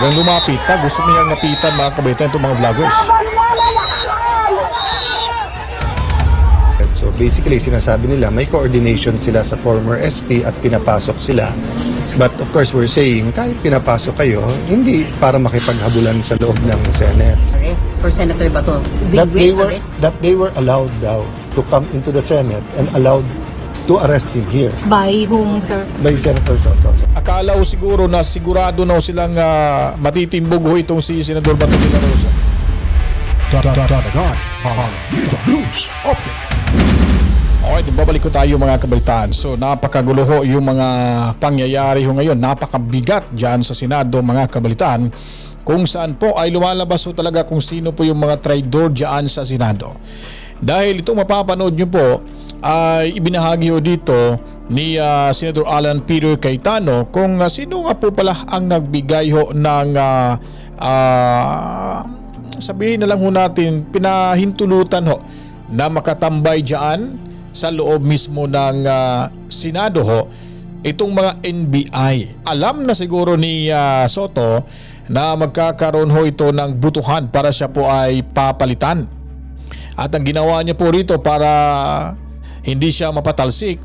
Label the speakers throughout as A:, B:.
A: Talagang lumapit pa. Gusto niyang napitan mga kabaitan itong mga vloggers.
B: So basically, sinasabi nila may coordination sila sa former SP at pinapasok sila. But of course, we're saying kahit pinapasok kayo, hindi para makipaghabulan sa loob ng Senate.
C: Arrest for Senator Bato.
B: That they were allowed daw to come into the Senate and allowed to arrest him here
D: By whom, sir?
B: by Senator Soto.
A: Akala ko siguro na sigurado na silang matitimbog ho itong si Senador Bato de la Rosa.
E: Dadagan ang Nito News Update.
A: Okay, babalik ko tayo mga kabalitaan. So napakagulo ho yung mga pangyayari ho ngayon. Napakabigat dyan sa Senado mga kabalitaan. Kung saan po ay lumalabas ho talaga kung sino po yung mga traidor dyan sa Senado. Dahil itong mapapanood nyo po ay ibinahagi ho dito ni Senator Alan Peter Cayetano kung sino nga po pala ang nagbigay ho ng sabihin na lang ho natin pinahintulutan ho na makatambay dyan sa loob mismo ng Senado ho itong mga NBI. Alam na siguro ni Soto na magkakaroon ho ito ng butuhan para siya po ay papalitan. At ang ginawa niya po rito para hindi siya mapatalsik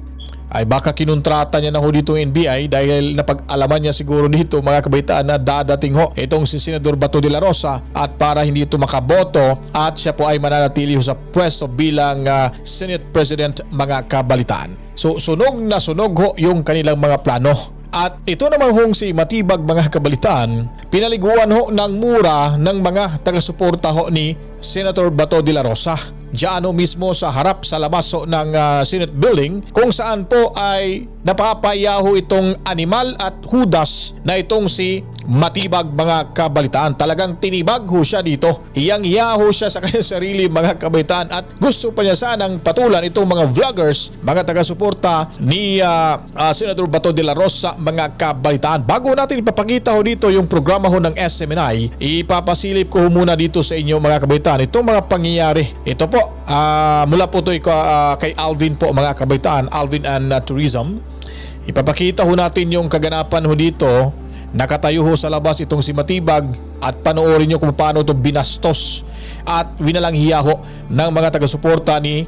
A: ay baka kinontrata niya na ho dito ng NBI dahil napag-alaman niya siguro dito mga kabaitaan na dadating ho itong si Senador Bato de la Rosa at para hindi ito makaboto at siya po ay mananatili ho sa pwesto bilang Senate President mga kabalitaan. So sunog na sunog ho yung kanilang mga plano. At ito naman hong si Matibag mga kabalitaan, pinaliguan ho ng mura ng mga taga-suporta ho ni Senator Bato de la Rosa. Diyan mismo sa harap sa labas ng Senate building kung saan po ay napapayaho itong animal at hudas na itong si Matibag mga kabalitaan. Talagang tinibag ho siya dito. Iyang-iya ho siya sa kanyang sarili mga kabalitaan at gusto pa niya sanang patulan itong mga vloggers, mga taga-suporta ni Senator Bato de la Rosa mga kabalitaan. Bago natin ipapakita ho dito yung programa ho ng SMNI, ipapasilip ko ho muna dito sa inyo mga kabalitaan itong mga pangyayari. Ito po, mula po ito kay Alvin po mga kabalitaan, Alvin and Tourism. Ipapakita ho natin yung kaganapan ho dito. Nakatayo ho sa labas itong si Matibag at panoorin nyo kung paano ito binastos at winalanghiya ho ng mga taga-suporta ni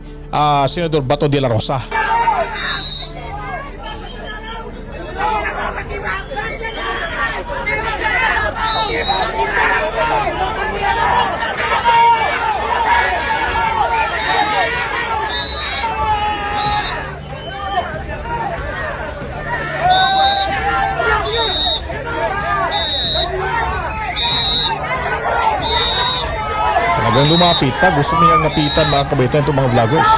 A: Senador Bato de la Rosa. Talagang lumapit pa. Gusto niyang napitan mga kabaitan itong mga vloggers.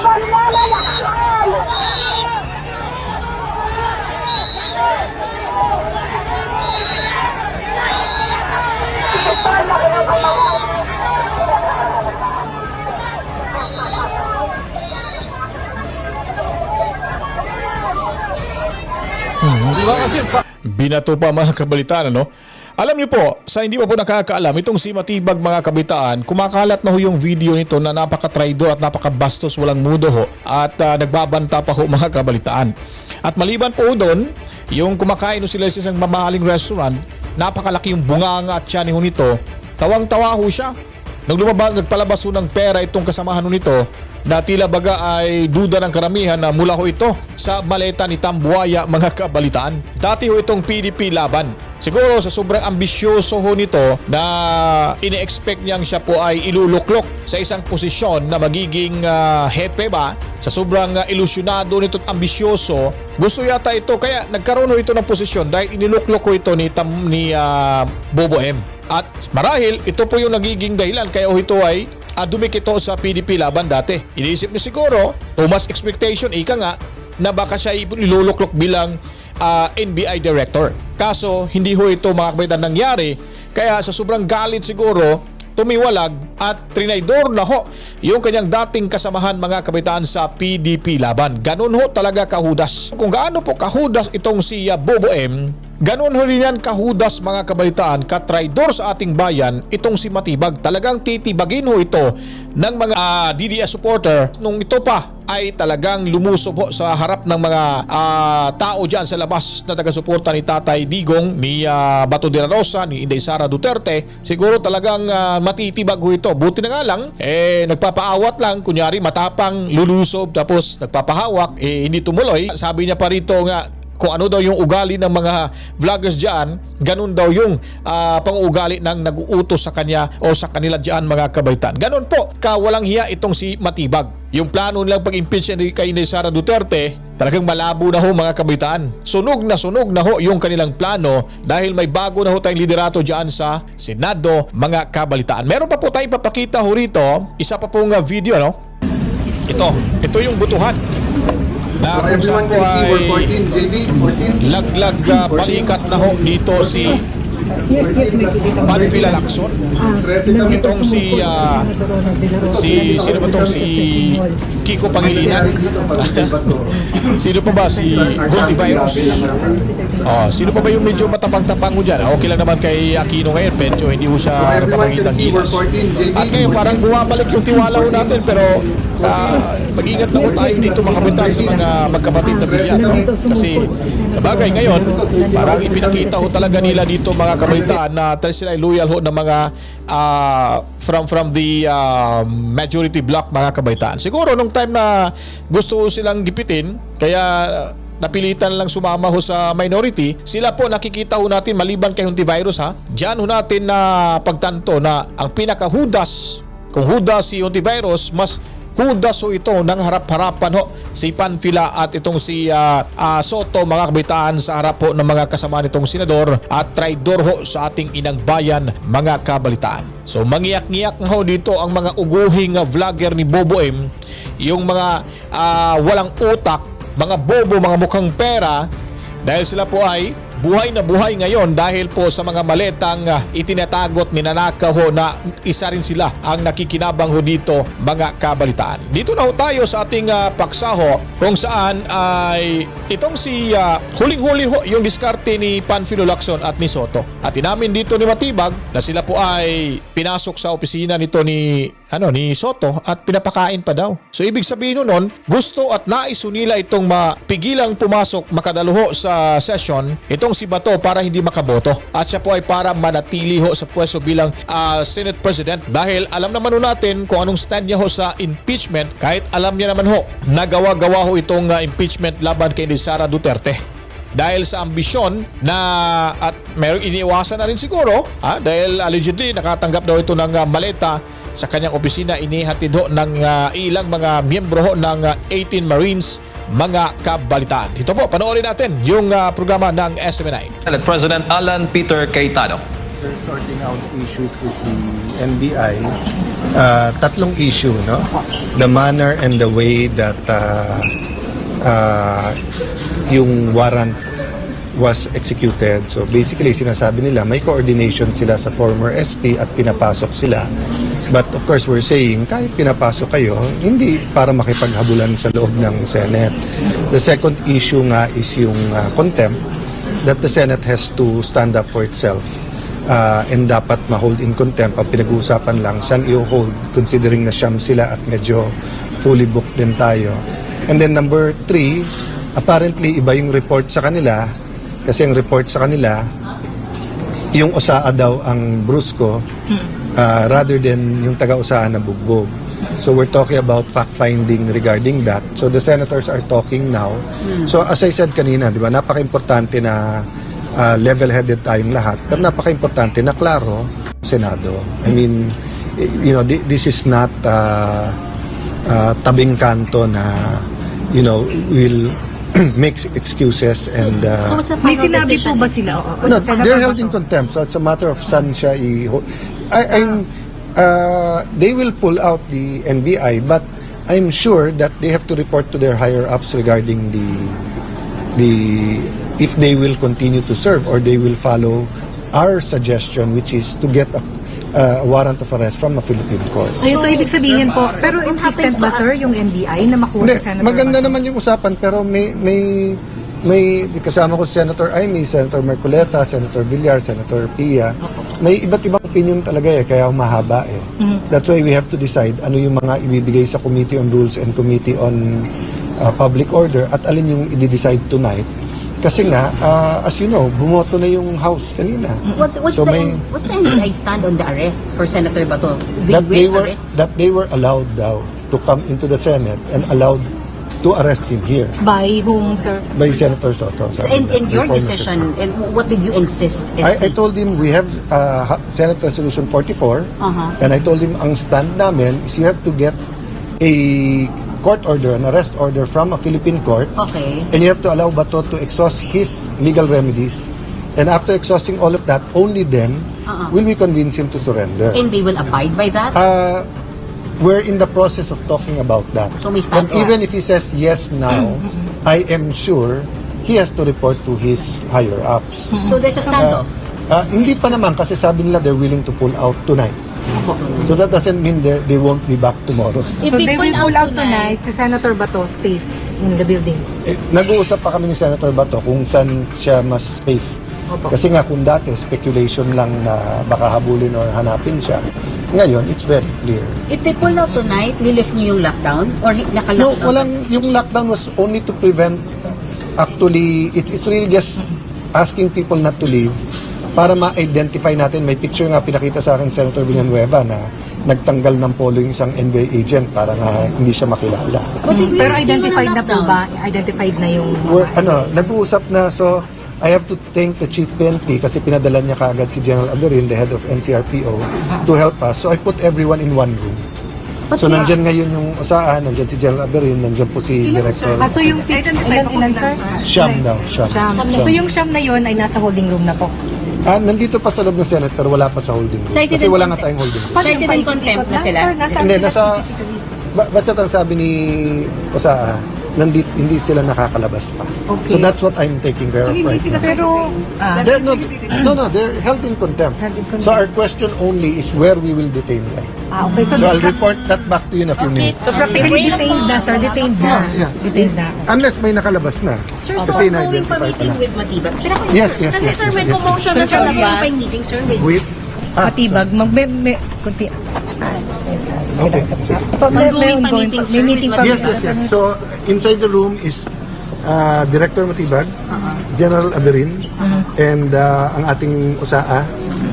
A: Binato pa mga kabalitaan, ano? Alam niyo po, sa hindi pa po nakakaalam, itong si Matibag mga kabitaan, kumakalat na ho yung video nito na napaka-traitor at napaka-bastos, walang mudo ho at nagbabanta pa ho mga kabalitaan. At maliban po doon, yung kumakain sila sa isang mamahaling restaurant, napakalaki yung bunganga at tiyan ho nito, tawang-tawa ho siya. Nagpalabas ho ng pera itong kasamahan ho nito na tila baga ay duda ng karamihan na mula ho ito sa maleta ni Tambuaya mga kabalitaan. Dati ho itong PDP laban. Siguro sa sobrang ambisyoso ho nito na ine-expect niyang siya po ay iluluklok sa isang posisyon na magiging hepe ba, sa sobrang ilusyonado nito at ambisyoso, gusto yata ito kaya nagkaroon ho ito ng posisyon dahil iniluklok ho ito ni Bobo M. At marahil ito po yung nagiging dahilan kaya ho ito ay dumikito sa PDP laban dati. Iniisip niya siguro, too much expectation, ika nga, na baka siya iluluklok bilang NBI director. Kaso, hindi ho ito mga kabaitan nangyari. Kaya sa sobrang galit siguro, tumiwalag at trinaydor na ho yung kanyang dating kasamahan mga kabaitan sa PDP laban. Ganun ho talaga kahudas. Kung gaano po kahudas itong si Bobo M, Ganon ho rin yan kahudas mga kabalitaan, katraidor sa ating bayan itong si Matibag. Talagang titibagin ho ito ng mga DDS supporter nung ito pa ay talagang lumusob ho sa harap ng mga tao dyan sa labas na taga-suporta ni Tatay Digong, ni Bato de la Rosa, ni Inday Sara Duterte. Siguro talagang matitibag ho ito. Buti na nga lang, nagpapaawat lang, kunyari matapang, lulusob, tapos nagpapahawak, hindi tumuloy. Sabi niya pa rito nga, kung ano daw yung ugali ng mga vloggers dyan, ganun daw yung pang-uugali ng nag-uutos sa kanya o sa kanila dyan mga kabaitan. Ganun po, kawalang hiya itong si Matibag. Yung plano nilang pag-impeach kay Inday Sara Duterte, talagang malabo na ho mga kabaitan. Sunog na ho yung kanilang plano dahil may bago na ho tayong liderato dyan sa Senado mga kabalitaan. Meron pa po tayong papakita ho rito, isa pa pong video, no? Ito yung butuhan na kung saan po ay laglag balikat na ho dito si Panfilo Lacson. Itong si sino ba to? Si Kiko Pangilinan. Sino pa ba? Si Multivirus. Sino pa ba yung medyo matapang-tapang ko dyan? Okay lang naman kay Aquino ngayon, medyo hindi ko siya napapangitang gilas. At ngayon parang bumabalik yung tiwala ho natin, pero mag-ingat lang po tayo dito mga kapitan sa mga magkapatid na bilyan, no? Kasi sa bagay ngayon parang ipinakita ho talaga nila dito mga kapitan na sila ay loyal ho ng mga from the majority block mga kabaitaan. Siguro nung time na gusto silang gipitin, kaya napilitan lang sumama ho sa minority, sila po nakikita ho natin maliban kay Hontivirus diyan ho natin na pagtanto na ang pinakahudas, kung hudas si Hontivirus, mas hudas ho ito ng harap-harapan ho si Panfila at itong si Soto mga kabitaan sa harap ho ng mga kasama nitong senador at traidor ho sa ating inang bayan mga kabalitaan. So mangiyak-ngiyak ho dito ang mga uguhing vlogger ni Bobo M, yung mga walang utak, mga bobo, mga mukhang pera, dahil sila po ay buhay na buhay ngayon dahil po sa mga maletang itinatagot, ninanakaw ho na isa rin sila ang nakikinabang ho dito mga kabalitaan. Dito na ho tayo sa ating paksa ho kung saan ay itong si huling-huli ho yung diskarte ni Panfilo Lacson at ni Soto. At inamin dito ni Matibag na sila po ay pinasok sa opisina nito ni Soto at pinapakain pa daw. So ibig sabihin nun, gusto at nais nila itong mapigilang pumasok, makadaluho sa session itong si Bato para hindi makaboto. At siya po ay para manatili ho sa pwesto bilang Senate President dahil alam naman ho natin kung anong stand niya ho sa impeachment, kahit alam niya naman ho nagawa-gawa ho itong impeachment laban kay Sara Duterte. Dahil sa ambisyon na at merong iniiwasan na rin siguro dahil allegedly nakatanggap daw ito ng maleta sa kanyang opisina, inihatid ho ng ilang mga miyembro ho ng 18 Marines mga kabalitaan. Ito po, panoorin natin yung programa ng SMNI.
D: Senate President Alan Peter Cayetano.
B: We're sorting out issues with the NBI. Tatlong issue, no? The manner and the way that yung warrant was executed. So basically, sinasabi nila may coordination sila sa former SP at pinapasok sila. But of course, we're saying kahit pinapasok kayo, hindi para makipaghabulan sa loob ng Senate. The second issue nga is yung contempt, that the Senate has to stand up for itself. And dapat ma-hold in contempt. Ang pinag-uusapan lang, saan i-hold, considering na siyam sila at medyo fully booked din tayo. And then number 3, apparently iba yung report sa kanila, kasi ang report sa kanila, yung Osaa daw ang brusko, rather than yung taga-Osaan na bugbog. So we're talking about fact-finding regarding that. So the senators are talking now. So as I said kanina, di ba, napaka-importante na level-headed tayong lahat, pero napaka-importante na klaro Senado. I mean, you know, this is not tabing kanto na, you know, will make excuses and
C: May sinabi po ba sila?
B: no, they're held in contempt. So it's a matter of saan siya they will pull out the NBI, but I'm sure that they have to report to their higher ups regarding the if they will continue to serve or they will follow our suggestion, which is to get a warrant of arrest from a Philippine court.
C: Ayun, so ibig sabihin po, pero insistent ba sir yung NBI na makuha
B: Hindi,
C: sa Senator
B: maganda
C: Bato?
B: naman yung usapan, pero may may kasama ko si Senator Amy, Senator Mercoleta, Senator Villar, Senator Pia. May iba't ibang opinion talaga kaya mahaba That's why we have to decide ano yung mga ibibigay sa Committee on Rules and Committee on Public Order at alin yung i-decide tonight. Kasi nga, as you know, bumoto na yung House kanina.
F: What's the NBI stand on the arrest for Senator Bato?
B: That they were allowed daw to come into the Senate and allowed to arrest him here
C: By whom, sir?
B: by Senator Soto.
F: And your decision, and what did you insist?
B: I told him we have Senate Resolution 44 and I told him ang stand namin is you have to get a court order, an arrest order from a Philippine court,
F: Okay.
B: and you have to allow Bato to exhaust his legal remedies, and after exhausting all of that, only then will we convince him to surrender.
F: And they will abide by that?
B: We're in the process of talking about that.
F: So may
B: And
F: stand
B: even if he says yes now, I am sure he has to report to his higher ups.
F: So there's a standoff?
B: Hindi pa naman kasi sabi nila they're willing to pull out tonight. So that doesn't mean they won't be back tomorrow.
F: If
C: So
F: they
C: they will
F: pull
C: pull
F: out
C: out tonight, si Senator Bato stays in the building.
B: Nag-uusap pa kami ni Senator Bato kung saan siya mas safe. Kasi nga kung dati speculation lang na baka habulin or hanapin siya. Ngayon, it's very clear.
F: If they pull out tonight, lilift niyo yung lockdown? Or
B: No,
F: naka-lockdown?
B: yung lockdown was only to prevent, actually, it's really just asking people not to leave para ma-identify natin. May picture nga pinakita sa akin Senator Villanueva na nagtanggal ng polo yung isang NBA agent para nga hindi siya makilala.
F: But if we
C: Pero
F: are still on a
C: identified na po
F: lockdown.
C: ba? Identified na yung...
B: Nag-uusap na, so I have to thank the Chief PNP kasi pinadala niya kaagad si General Aberin, the head of NCRPO, to help us. So I put everyone in one room. So nandyan ngayon yung USAA, nandyan si General Aberin, nandyan po si Director
C: So yung ilan, sir?
B: Siyam daw.
C: Siyam. So yung siyam na yun ay nasa holding room na po.
B: Nandito pa sa loob ng Senate pero wala pa sa holding room.
F: Cited
B: Kasi
F: in
B: wala nga
F: contempt.
B: tayong holding room.
F: Cited in contempt na sila?
B: Hindi, basta ang sabi ni USAA, hindi sila nakakalabas pa.
C: Okay.
B: So that's what I'm taking care of right now.
C: Pero...
B: No, they're held in contempt.
C: Held in contempt.
B: So our question only is where we will detain them.
C: okay.
B: So I'll report that back to you in a few minutes.
C: So practically detained na, sir. Detained na.
B: Yeah.
C: Detained na.
B: Unless may nakalabas na.
F: Sir, so
B: Kasi
F: ongoing pa
B: na-identify
F: meeting
B: na.
F: with Matibag?
B: Yes.
F: Kasi sir, may
B: yes.
F: promotion na
C: Sir,
F: sir,
C: yes.
F: pa yung meeting, sir, with
B: With,
C: Matibag. Kunti.
B: Okay.
F: Ongoing pa meeting, sir,
C: May meeting
F: with
C: pa.
B: Yes. So inside the room is Director Matibag, General Aberin, and ang ating USAA.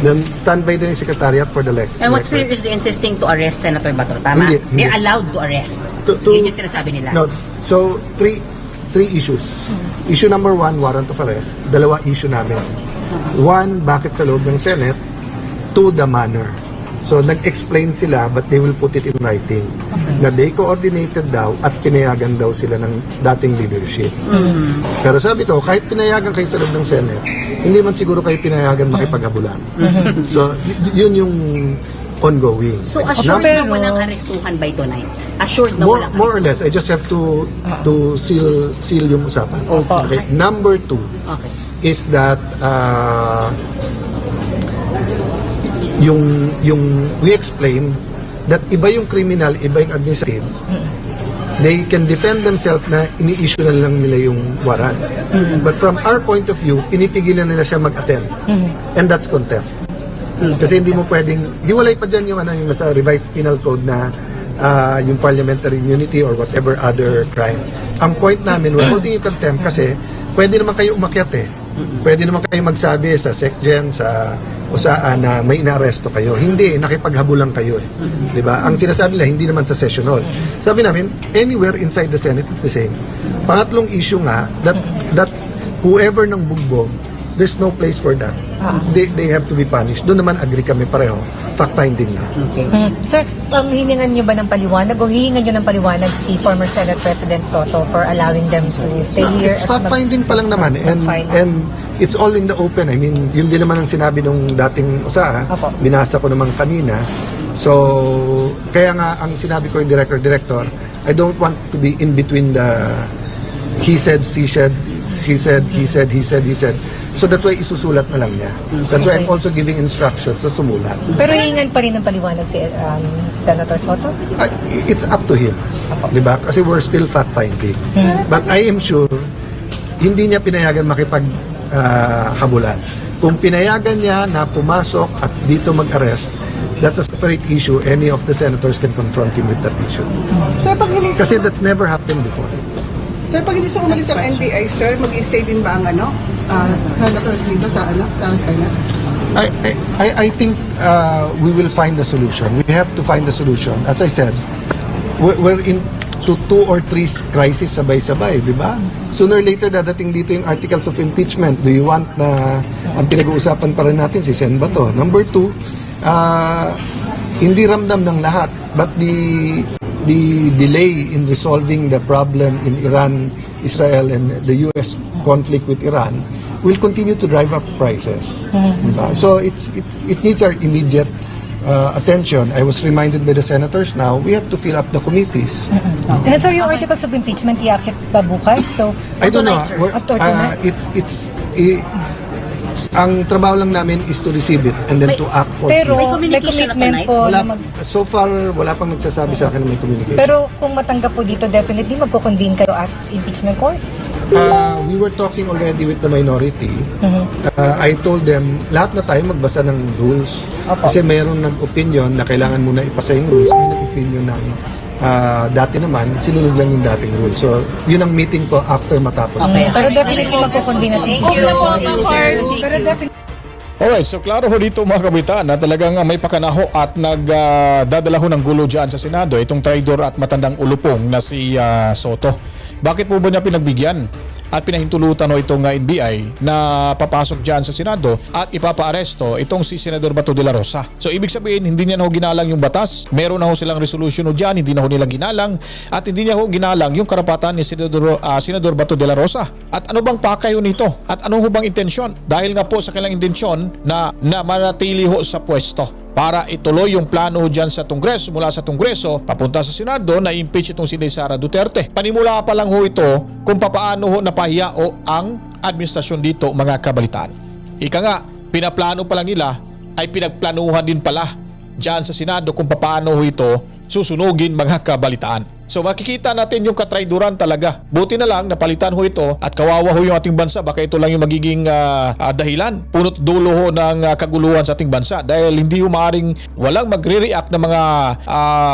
B: Then standby din yung Secretariat for the
F: And what's there is the insisting to arrest Senator Bato? Tama?
B: Hindi.
F: They're allowed to arrest.
B: To-
F: Yun yung sinasabi nila.
B: No. So, three issues. Issue number 1, warrant of arrest. Dalawa issue namin. 1, bakit sa loob ng Senate? 2, the manner. So, nag-explain sila but they will put it in writing na they coordinated daw at pinayagan daw sila ng dating leadership. Pero sabi ko, kahit pinayagan kayo sa loob ng Senate, hindi man siguro kayo pinayagan makipaghabulan. So, yun yung ongoing.
F: So assured na walang arestuhan by tonight? Assured na walang
B: More or less, I just have to seal yung usapan. Okay. Number 2
F: Okay.
B: is that yung we explained that iba yung criminal, iba yung administrative. They can defend themselves na ini-issue na lang nila yung warrant. But from our point of view, pinipigilan nila siya mag-attend. And that's contempt. Kasi hindi mo pwedeng, hiwalay pa dyan yung nasa revised penal code na yung parliamentary immunity or whatever other crime. Ang point namin, we're holding you contempt kasi pwede naman kayo umakyat Pwede naman kayo magsabi sa SecGen, sa USAA na may inaaresto kayo. Hindi, nakipaghabulan kayo Diba? Ang sinasabi nila, hindi naman sa session hall. Sabi namin, anywhere inside the Senate, it's the same. Pangatlong issue nga, that whoever ng bugbog, there's no place for that. They have to be punished. Doon naman agree kami pareho. Fact-finding na.
C: Sir, hiningan niyo ba ng paliwanag o hihingan niyo ng paliwanag si former Senate President Soto for allowing them to stay here?
B: It's fact-finding pa lang naman. And it's all in the open. I mean, yun din naman ang sinabi nung dating USAA.
C: Opo.
B: Binasa ko naman kanina. So, kaya nga ang sinabi ko yung director, I don't want to be in between the he said, she said, he said, he said, he said, he said. So that's why isusulat na lang niya. That's why I'm also giving instructions sa sumulat.
C: Pero hihingan pa rin ng paliwanag si Senator Soto?
B: It's up to him. Diba? Kasi we're still fact-finding. But I am sure hindi niya pinayagan habulan. Kung pinayagan niya na pumasok at dito mag-arrest, that's a separate issue. Any of the senators can confront him with that issue.
G: Sir, pag hindi
B: Kasi that never happened before.
G: Sir, pag hindi siya umalis ng NBI, sir, mag-stay din ba ang senators dito sa Senate?
B: I think we will find a solution. We have to find a solution. As I said, we're into 2 or 3 crises sabay-sabay, di ba? Sooner or later, dadating dito yung articles of impeachment. Do you want na ang pinag-uusapan pa rin natin si Sen Bato? Number 2, hindi ramdam ng lahat, but the delay in resolving the problem in Iran, Israel, and the U.S. conflict with Iran will continue to drive up prices. Diba? So it needs our immediate attention. I was reminded by the senators now, we have to fill up the committees.
C: And so yung articles of impeachment, iakit ba bukas? So,
B: I don't know.
C: Tonight, sir.
B: Ang trabaho lang namin is to receive it and then to act for
C: pero
B: it.
F: May communication na
C: commitment
F: tonight?
C: po.
B: Wala,
C: na
B: so far, wala pang nagsasabi sa akin na may communication.
C: pero kung matanggap po dito, definitely magko-convene kayo as impeachment court?
B: We were talking already with the minority. I told them, lahat na tayo magbasa ng rules.
C: Opo.
B: Kasi mayroong nag-opinion na kailangan muna ipasa yung rules. May nag-opinion ng dati naman, sinunod lang yung dating rules. So, yun ang meeting ko after matapos.
C: Okay. Pero definitely magko-convene as impeachment court. Pero definitely
A: Alright, so klaro ho dito mga kabitaan na talagang may pakanaho at nagdadala ho ng gulo dyan sa Senado itong traidor at matandang ulupong na si Soto. Bakit po ba niya pinagbigyan at pinahintulutan ho itong NBI na papasok dyan sa Senado at ipapaaresto itong si Senador Bato de la Rosa? So ibig sabihin, hindi niya na ho ginalang yung batas, meron na ho silang resolution ho dyan, hindi na ho nila ginalang at hindi niya ho ginalang yung karapatan ni Senador Bato de la Rosa. At ano bang pakay ho nito? At ano ho bang intensyon? Dahil nga po sa kanilang intensyon na manatili ho sa pwesto para ituloy yung plano dyan sa Kongreso, mula sa Kongreso, papunta sa Senado na impeach itong si Sara Duterte. Panimula pa lang ho ito kung papaano ho napahiya o ang administrasyon dito mga kabalitaan. Ika nga, pinaplano pa lang nila ay pinagplanuhan din pala dyan sa Senado kung papaano ho ito susunugin mga kabalitaan. So makikita natin yung katraiduran talaga. Buti na lang napalitan ho ito at kawawa ho yung ating bansa. Baka ito lang yung magiging dahilan. Punot dulo ho ng kaguluhan sa ating bansa dahil hindi ho maaring walang magre-react na mga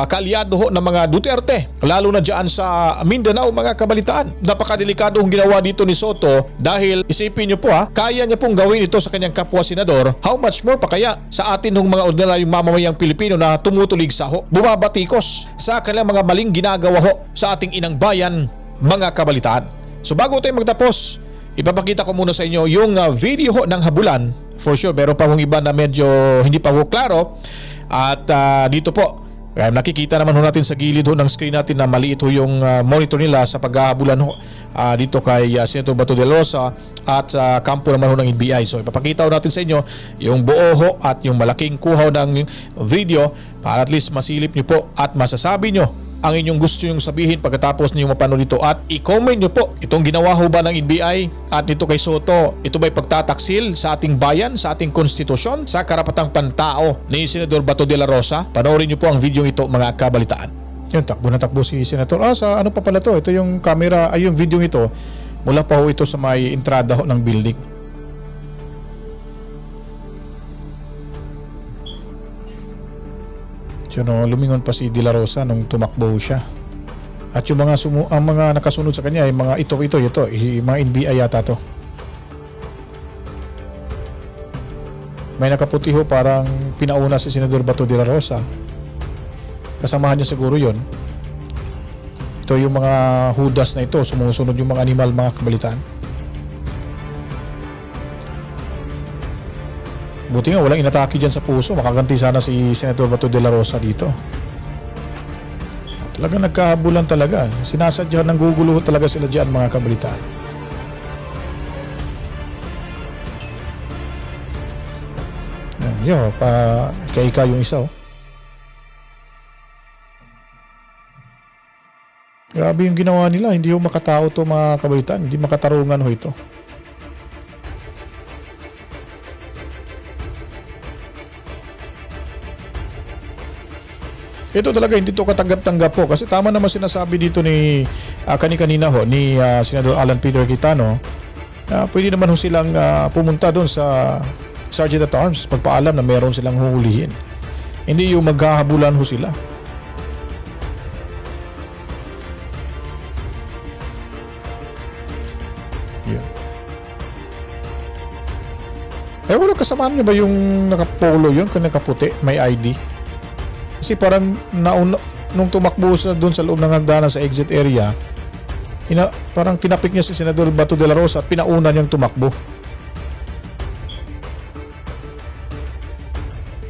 A: kaalyado ho ng mga Duterte. Lalo na dyan sa Mindanao mga kabalitaan. Napakadelikado hong ginawa dito ni Soto dahil isipin nyo po kaya niya pong gawin ito sa kanyang kapwa senador. How much more pa kaya sa atin hong mga ordinaryong mamamayang Pilipino na tumutulig sa ho, bumabatikos sa kanilang mga maling ginagawa ho sa ating inang bayan mga kabalitaan. So bago tayo magtapos, ipapakita ko muna sa inyo yung video ho ng habulan. For sure, meron pa hong iba na medyo hindi pa ho klaro. At dito po, nakikita naman ho natin sa gilid ho ng screen natin na maliit ho yung monitor nila sa paghahabulan ho dito kay Senator Bato de la Rosa at sa kampo naman ho ng NBI. So ipapakita ho natin sa inyo yung buo ho at yung malaking kuhaw ng video para at least masilip nyo po at masasabi nyo ang inyong gusto yung sabihin pagkatapos niyo mapanood ito at i-comment nyo po itong ginawa ho ba ng NBI at nito kay Soto, ito ba'y pagtataksil sa ating bayan, sa ating konstitusyon, sa karapatang pantao ni Senador Bato de la Rosa? Panoorin nyo po ang video ito mga kabalitaan. Yun, takbo na takbo si Senator. Sa ano pa pala to? Ito yung camera, ay yung video ito mula pa ho ito sa may entrada ho ng building. Lumingon pa si De La Rosa nung tumakbo siya. At yung ang mga nakasunod sa kanya ay mga ito, mga NBI yata to. May nakaputi ho parang pinauna si Senador Bato de la Rosa. Kasamahan niya siguro yon. Ito yung mga hudas na ito, sumusunod yung mga animal mga kabalitaan. Buti nga walang inatake dyan sa puso. Makaganti sana si Senator Bato de la Rosa dito. Talaga nagkahabulan talaga. Sinasadya ng gugulo talaga sila dyan mga kabalitaan. Yo, ika yung isa. Grabe yung ginawa nila. Hindi ho makatao to mga kabalitaan. Hindi makatarungan ho ito. Ito talaga hindi to katanggap-tanggap po kasi tama naman sinasabi dito ni kanina ho ni Senador Alan Peter Cayetano pwede naman ho silang pumunta doon sa Sergeant at Arms, pagpaalam na meron silang huhulihin. Hindi yung maghahabulan ho sila. Yun. Wala kasamaan niyo ba yung nakapolo yun, kung nakaputi, may ID? Kasi parang nung tumakbo sa doon sa loob ng hagdanan sa exit area, parang tinapik niya si Senador Bato de la Rosa at pinauna niyang tumakbo.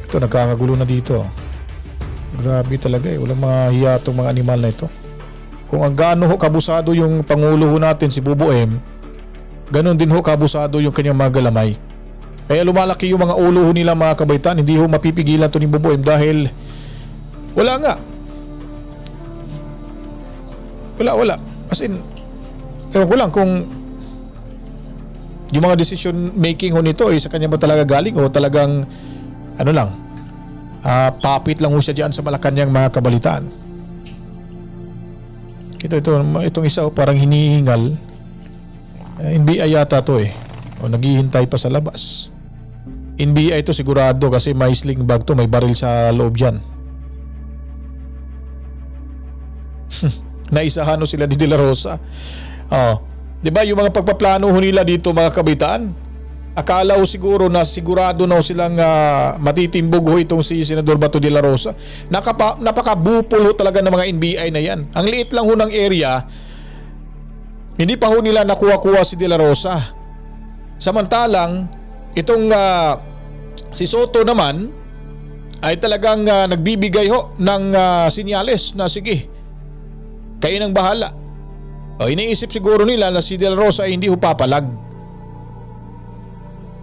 A: Ito, nagkakagulo na dito. Grabe talaga walang mga hiya itong mga animal na ito. Kung ang gaano ho kabusado yung Pangulo ho natin si Bubuem, ganon din ho kabusado yung kanyang mga galamay. Kaya lumalaki yung mga ulo ho nila mga kabaitan, hindi ho mapipigilan to ni Bubuem dahil wala nga. Wala. As in, ewan ko lang kung yung mga decision making ho nito sa kanya ba talaga galing o talagang papit lang ho siya dyan sa Malacanang mga kabalitaan. Itong isa parang hinihingal. NBI yata to o naghihintay pa sa labas. NBI ito sigurado kasi may sling bag to, may baril sa loob dyan. Naisahan ho sila ni De La Rosa. Di ba yung mga pagpaplano ho nila dito mga kabitaan? Akala ho siguro na sigurado na ho silang matitimbog ho itong si Senador Bato de la Rosa. Napakabupol ho talaga ng mga NBI na yan. Ang liit lang ho ng area, hindi pa ho nila nakuha-kuha si De La Rosa. Samantalang itong si Soto naman ay talagang nagbibigay ho ng sinyales na sige, kayo nang bahala. Iniisip siguro nila na si De La Rosa ay hindi ho papalag.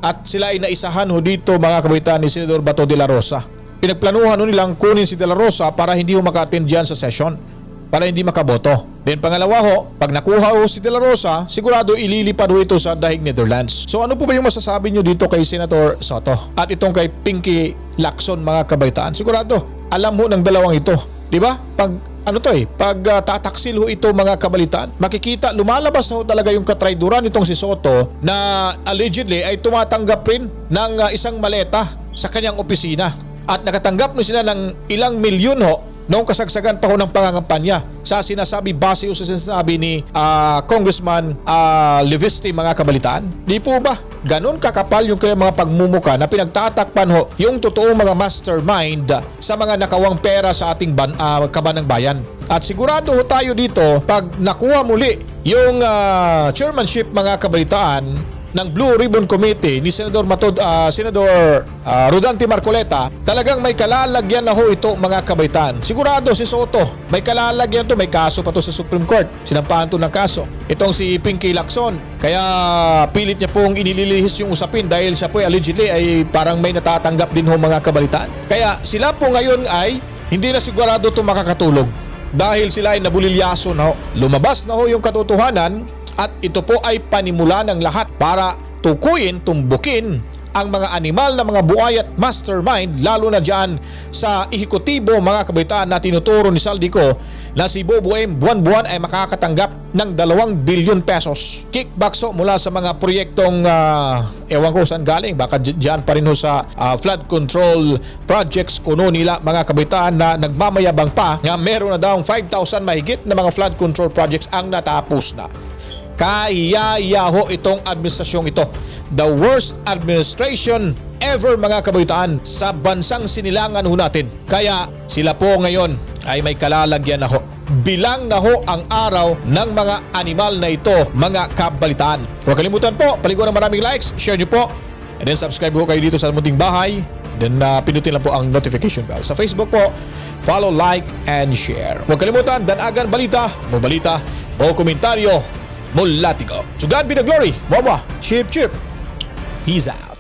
A: At sila ay naisahan ho dito mga kabaitan ni Senador Bato de la Rosa. Pinagplanuhan ho nilang kunin si De La Rosa para hindi ho maka-attend dyan sa session, para hindi makaboto. Then pangalawa ho, pag nakuha ho si De La Rosa, sigurado ililipad ho ito sa Daig Netherlands. So ano po ba yung masasabi nyo dito kay Senator Soto at itong kay Pinky Lacson mga kabaitaan? Sigurado alam ho ng dalawang ito, di ba? Pag tataksil ho ito mga kabalitaan, makikita lumalabas ho talaga yung katrayduran nitong si Soto na allegedly ay tumatanggap rin ng isang maleta sa kanyang opisina at nakatanggap na sila ng ilang milyon ho noong kasagsagan pa ho ng pangangampanya sa sinasabi base o sa sinasabi ni Congressman Levisti mga kabalitaan. Di po ba? Ganon kakapal yung kaya mga pagmumuka na pinagtatakpan ho yung totoong mga mastermind sa mga nakawang pera sa ating kabanang bayan. At sigurado ho tayo dito pag nakuha muli yung chairmanship mga kabalitaan ng Blue Ribbon Committee ni Senador Rodante Marcoleta, talagang may kalalagyan na ho ito mga kabaitan. Sigurado si Soto, may kalalagyan to, may kaso pa to sa Supreme Court. Sinampahan to ng kaso. Itong si Pinky Lacson, kaya pilit niya pong inililihis yung usapin dahil siya po allegedly ay parang may natatanggap din ho mga kabalitan. Kaya sila po ngayon ay hindi na sigurado to makakatulog dahil sila ay nabulilyaso na ho. Lumabas na ho yung katotohanan. At ito po ay panimula ng lahat para tukuyin, tumbukin ang mga animal na mga buhay at mastermind, lalo na dyan sa ehekutibo mga kabaitaan na tinuturo ni Saldico na si Bubuem buwan-buwan ay makakatanggap ng 2 billion pesos. Kickbacks mula sa mga proyektong ewan ko saan galing, baka dyan pa rin ho sa flood control projects kuno nila mga kabaitaan na nagmamayabang pa nga meron na daw 5,000 mahigit na mga flood control projects ang natapos na. Kaya-yaho itong administrasyong ito. The worst administration ever mga kabaitaan sa bansang sinilangan ho natin. Kaya sila po ngayon ay may kalalagyan na ho. Bilang na ho ang araw ng mga animal na ito mga kabalitaan. Huwag kalimutan po, paliguan ng maraming likes, share nyo po, and then subscribe ho kayo dito sa Munting Bahay. Then pinutin lang po ang notification bell. Sa Facebook po, follow, like, and share. Huwag kalimutan, danagan balita, mo balita, o komentaryo, Mulatico. To God be the glory. Wawa. Chip, chip. Peace out.